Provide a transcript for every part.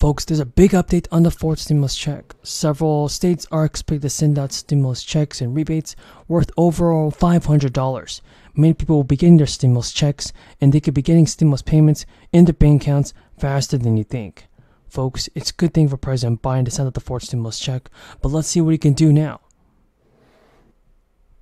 Folks, there's a big update on the fourth stimulus check. Several states are expected to send out stimulus checks and rebates worth over $500. Many people will be getting their stimulus checks, and they could be getting stimulus payments in their bank accounts faster than you think. Folks, it's a good thing for President Biden to send out the fourth stimulus check, but let's see what he can do now.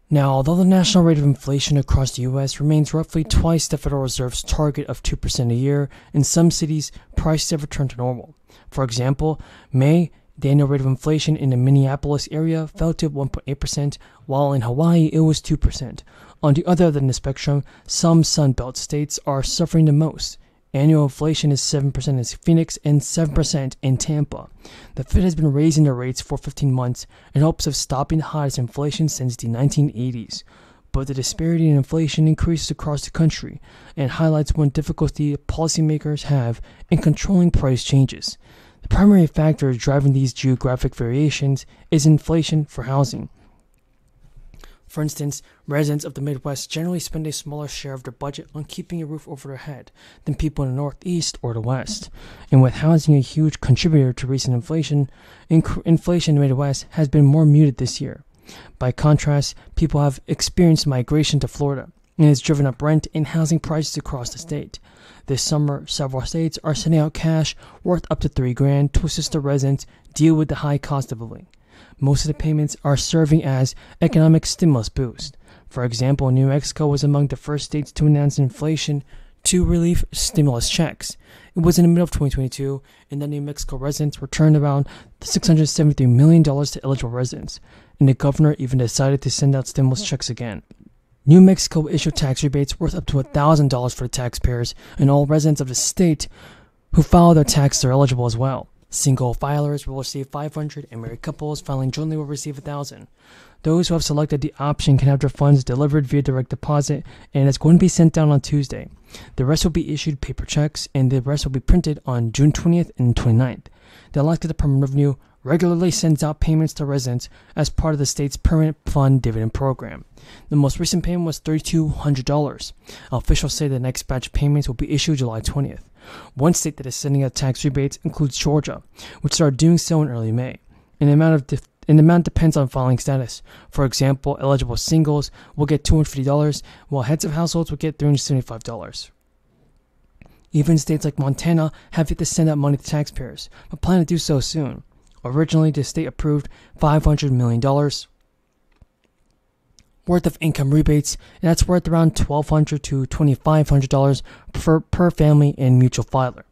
Now, although the national rate of inflation across the U.S. remains roughly twice the Federal Reserve's target of 2% a year, in some cities, prices have returned to normal. For example, May, the annual rate of inflation in the Minneapolis area fell to 1.8%, while in Hawaii it was 2%. On the other end of the spectrum, some Sunbelt states are suffering the most. Annual inflation is 7% in Phoenix and 7% in Tampa. The Fed has been raising their rates for 15 months in hopes of stopping the highest inflation since the 1980s. But the disparity in inflation increases across the country and highlights one difficulty policymakers have in controlling price changes. The primary factor driving these geographic variations is inflation for housing. For instance, residents of the Midwest generally spend a smaller share of their budget on keeping a roof over their head than people in the Northeast or the West. And with housing a huge contributor to recent inflation, inflation in the Midwest has been more muted this year. By contrast, people have experienced migration to Florida, and it's driven up rent and housing prices across the state. This summer, several states are sending out cash worth up to $3,000 to assist the residents deal with the high cost of living. Most of the payments are serving as economic stimulus boost. For example, New Mexico was among the first states to announce inflation to relief stimulus checks. It was in the middle of 2022, and the New Mexico residents returned around $673 million to eligible residents, and the governor even decided to send out stimulus checks again. New Mexico issued tax rebates worth up to $1,000 for the taxpayers, and all residents of the state who file their taxes are eligible as well. Single filers will receive $500, and married couples filing jointly will receive $1,000. Those who have selected the option can have their funds delivered via direct deposit, and it's going to be sent down on Tuesday. The rest will be issued paper checks, and the rest will be printed on June 20th and 29th. The elected Department of Revenue regularly sends out payments to residents as part of the state's permanent fund dividend program. The most recent payment was $3,200. Officials say the next batch of payments will be issued July 20th. One state that is sending out tax rebates includes Georgia, which started doing so in early May. And the amount depends on filing status. For example, eligible singles will get $250, while heads of households will get $375. Even states like Montana have yet to send out money to taxpayers, but plan to do so soon. Originally, the state approved $500 million worth of income rebates, and that's worth around $1,200 to $2,500 per family and mutual filer.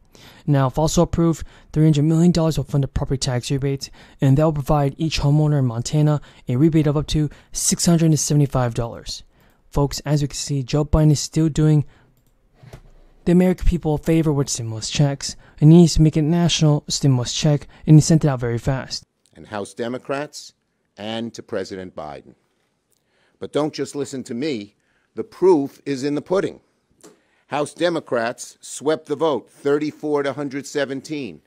Now, if also approved, $300 million will fund the property tax rebates, and that will provide each homeowner in Montana a rebate of up to $675. Folks, as you can see, Joe Biden is still doing the American people a favor with stimulus checks, and he needs to make a national stimulus check, and he sent it out very fast. And House Democrats and to President Biden. But don't just listen to me. The proof is in the pudding. House Democrats swept the vote, 34 to 117.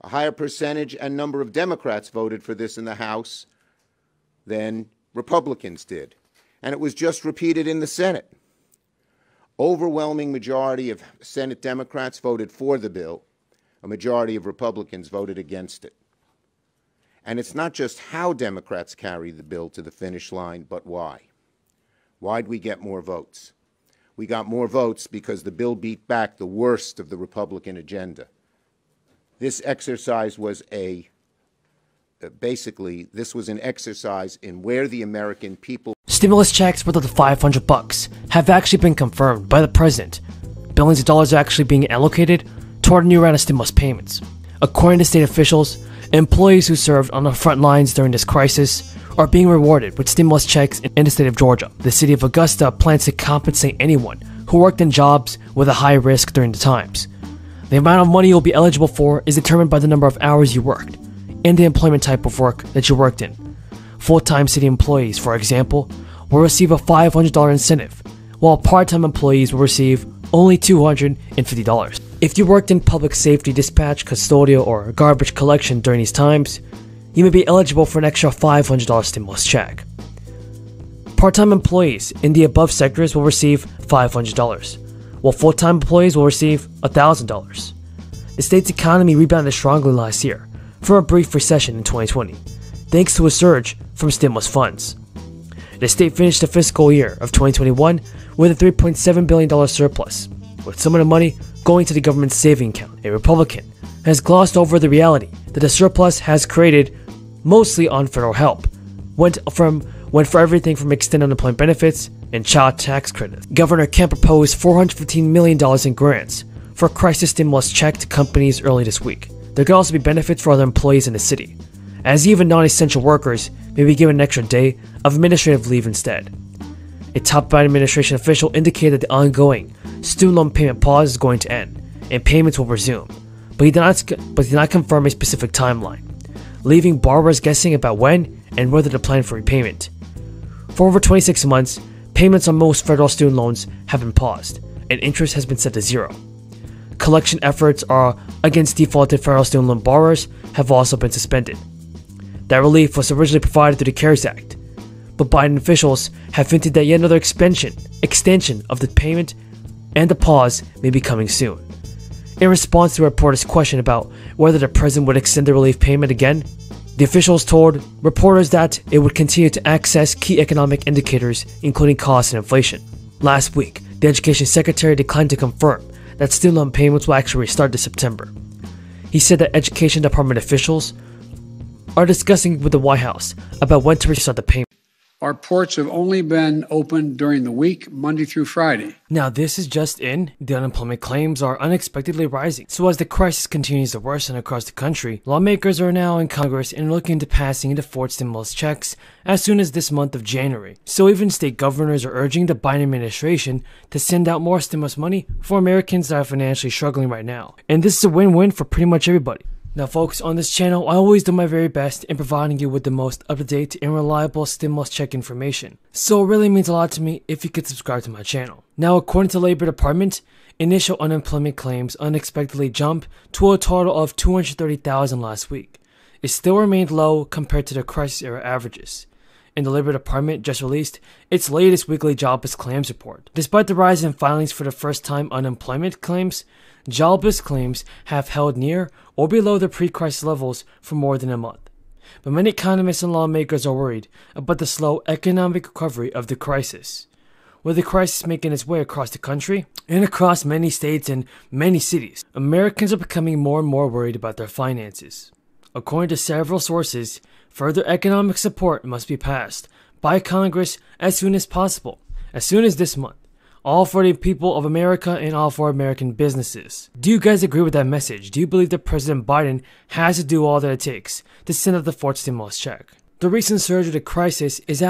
A higher percentage and number of Democrats voted for this in the House than Republicans did. And it was just repeated in the Senate. Overwhelming majority of Senate Democrats voted for the bill. A majority of Republicans voted against it. And it's not just how Democrats carry the bill to the finish line, but why. Why'd we get more votes? We got more votes because the bill beat back the worst of the Republican agenda. This exercise was basically, this was an exercise in where the American people... Stimulus checks worth up to $500 have actually been confirmed by the president. Billions of dollars are actually being allocated toward a new round of stimulus payments. According to state officials, employees who served on the front lines during this crisis are being rewarded with stimulus checks in the state of Georgia. The city of Augusta plans to compensate anyone who worked in jobs with a high risk during the times. The amount of money you'll be eligible for is determined by the number of hours you worked and the employment type of work that you worked in. Full-time city employees, for example, will receive a $500 incentive, while part-time employees will receive only $250. If you worked in public safety, dispatch, custodial, or garbage collection during these times, you may be eligible for an extra $500 stimulus check. Part-time employees in the above sectors will receive $500, while full-time employees will receive $1,000. The state's economy rebounded strongly last year from a brief recession in 2020, thanks to a surge from stimulus funds. The state finished the fiscal year of 2021 with a $3.7 billion surplus, with some of the money going to the government's saving account. A Republican has glossed over the reality that the surplus has created mostly on federal help, went for everything from extended unemployment benefits and child tax credits. Governor Kemp proposed $415 million in grants for a crisis stimulus check to companies early this week. There could also be benefits for other employees in the city, as even non-essential workers may be given an extra day of administrative leave instead. A top Biden administration official indicated that the ongoing student loan payment pause is going to end, and payments will resume, but he did not confirm a specific timeline, leaving borrowers guessing about when and whether to plan for repayment. For over 26 months, payments on most federal student loans have been paused, and interest has been set to zero. Collection efforts against defaulted federal student loan borrowers have also been suspended. That relief was originally provided through the CARES Act, but Biden officials have hinted that yet another extension of the payment and the pause may be coming soon. In response to a reporter's question about whether the president would extend the relief payment again, the officials told reporters that it would continue to access key economic indicators, including cost and inflation. Last week, the Education Secretary declined to confirm that student loan payments will actually restart this September. He said that Education Department officials are discussing with the White House about when to restart the payment. Our ports have only been open during the week, Monday through Friday. Now, this is just in. The unemployment claims are unexpectedly rising. So as the crisis continues to worsen across the country, lawmakers are now in Congress and looking into passing the fourth stimulus checks as soon as this month of January. So even state governors are urging the Biden administration to send out more stimulus money for Americans that are financially struggling right now. And this is a win-win for pretty much everybody. Now folks, on this channel, I always do my very best in providing you with the most up-to-date and reliable stimulus check information. So it really means a lot to me if you could subscribe to my channel. Now, according to the Labor Department, initial unemployment claims unexpectedly jumped to a total of 230,000 last week. It still remained low compared to the crisis-era averages. And the Labor Department just released its latest weekly jobless claims report. Despite the rise in filings for the first-time unemployment claims, jobless claims have held near or below the pre-crisis levels for more than a month. But many economists and lawmakers are worried about the slow economic recovery of the crisis. With the crisis making its way across the country and across many states and many cities, Americans are becoming more and more worried about their finances. According to several sources, further economic support must be passed by Congress as soon as possible, as soon as this month. All for the people of America and all for American businesses. Do you guys agree with that message? Do you believe that President Biden has to do all that it takes to send out the fourth stimulus check? The recent surge of the crisis is